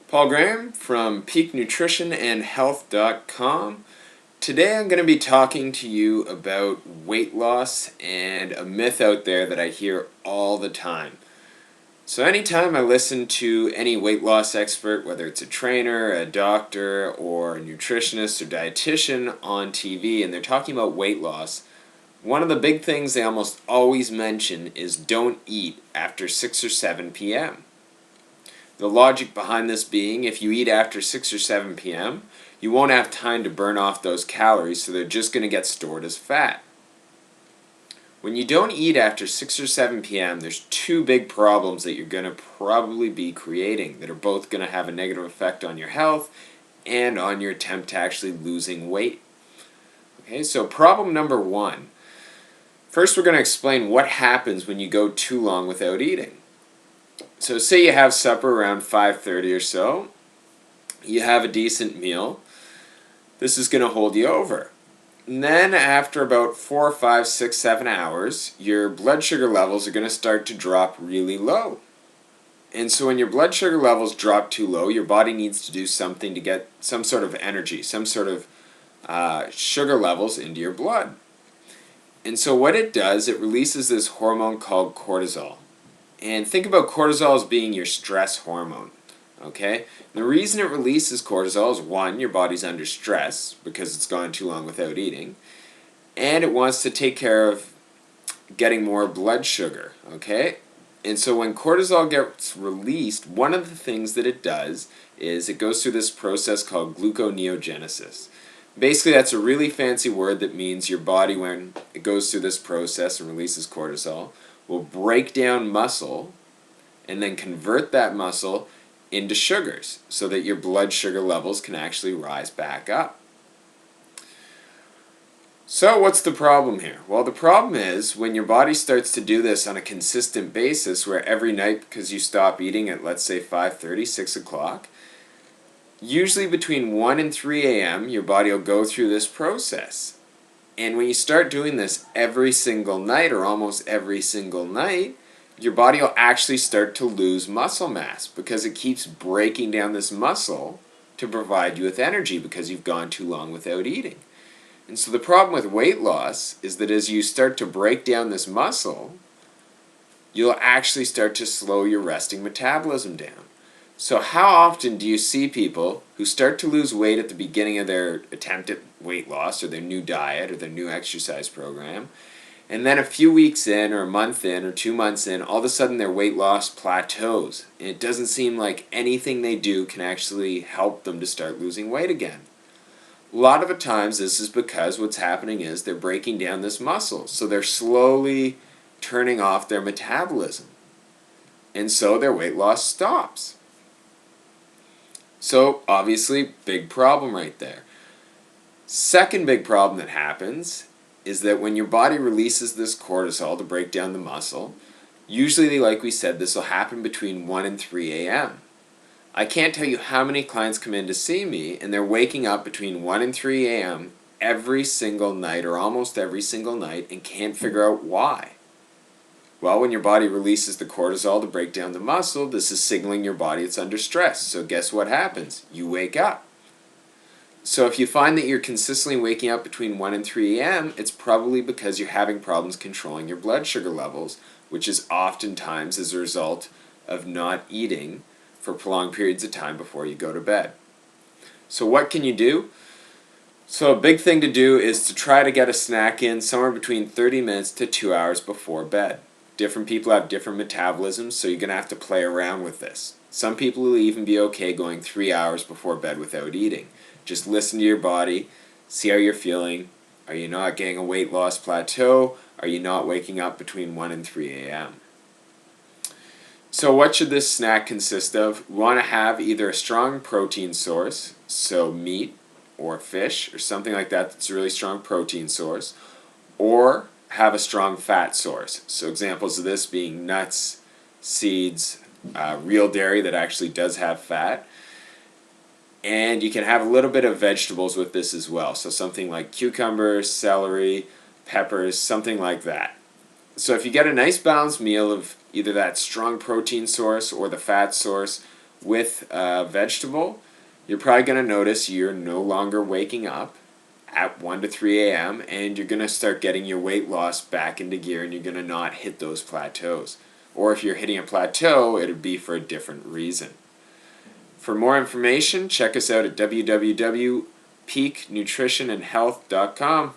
Paul Graham from peaknutritionandhealth.com. Today I'm going to be talking to you about weight loss and a myth out there that I hear all the time. So anytime I listen to any weight loss expert, whether it's a trainer, a doctor, or a nutritionist or dietitian on TV, and they're talking about weight loss, one of the big things they almost always mention is don't eat after 6 or 7 p.m. The logic behind this being, if you eat after 6 or 7 p.m., you won't have time to burn off those calories, so they're just going to get stored as fat. When you don't eat after 6 or 7 p.m., there's two big problems that you're going to probably be creating that are both going to have a negative effect on your health and on your attempt to actually losing weight. Okay, so problem number one. First, we're going to explain what happens when you go too long without eating. So say you have supper around 5:30 or so, you have a decent meal, this is going to hold you over. And then after about 4, 5, 6, 7 hours, your blood sugar levels are going to start to drop really low. And so when your blood sugar levels drop too low, your body needs to do something to get some sort of energy, some sort of sugar levels into your blood. And so what it does, it releases this hormone called cortisol. And think about cortisol as being your stress hormone. Okay? And the reason it releases cortisol is, one, your body's under stress because it's gone too long without eating, and it wants to take care of getting more blood sugar. Okay? And so when cortisol gets released, one of the things that it does is it goes through this process called gluconeogenesis. Basically, that's a really fancy word that means your body, when it goes through this process and releases cortisol, will break down muscle and then convert that muscle into sugars so that your blood sugar levels can actually rise back up. So what's the problem here? Well, the problem is when your body starts to do this on a consistent basis, where every night, because you stop eating at, let's say, 5:30, 6 o'clock, usually between 1 and 3 a.m., your body will go through this process. And when you start doing this every single night, or almost every single night, your body will actually start to lose muscle mass because it keeps breaking down this muscle to provide you with energy because you've gone too long without eating. And so the problem with weight loss is that as you start to break down this muscle, you'll actually start to slow your resting metabolism down. So how often do you see people who start to lose weight at the beginning of their attempt at weight loss or their new diet or their new exercise program, and then a few weeks in or a month in or 2 months in, all of a sudden their weight loss plateaus, and it doesn't seem like anything they do can actually help them to start losing weight again? A lot of the times this is because what's happening is they're breaking down this muscle, so they're slowly turning off their metabolism, and so their weight loss stops. So, obviously, big problem right there. Second big problem that happens is that when your body releases this cortisol to break down the muscle, usually, like we said, this will happen between 1 and 3 a.m. I can't tell you how many clients come in to see me, and they're waking up between 1 and 3 a.m. every single night, or almost every single night, and can't figure out why. Well, when your body releases the cortisol to break down the muscle, this is signaling your body it's under stress. So guess what happens? You wake up. So if you find that you're consistently waking up between 1 and 3 a.m., it's probably because you're having problems controlling your blood sugar levels, which is oftentimes as a result of not eating for prolonged periods of time before you go to bed. So what can you do? So a big thing to do is to try to get a snack in somewhere between 30 minutes to 2 hours before bed. Different people have different metabolisms, so you're going to have to play around with this. Some people will even be okay going 3 hours before bed without eating. Just listen to your body, see how you're feeling. Are you not getting a weight loss plateau? Are you not waking up between 1 and 3 a.m.? So what should this snack consist of? We want to have either a strong protein source, so meat or fish or something like that that's a really strong protein source, or have a strong fat source. So examples of this being nuts, seeds, real dairy that actually does have fat. And you can have a little bit of vegetables with this as well. So something like cucumbers, celery, peppers, something like that. So if you get a nice balanced meal of either that strong protein source or the fat source, with a vegetable, you're probably going to notice you're no longer waking up at 1 to 3 a.m. and you're going to start getting your weight loss back into gear and you're going to not hit those plateaus. Or if you're hitting a plateau, it'll be for a different reason. For more information, check us out at www.peaknutritionandhealth.com.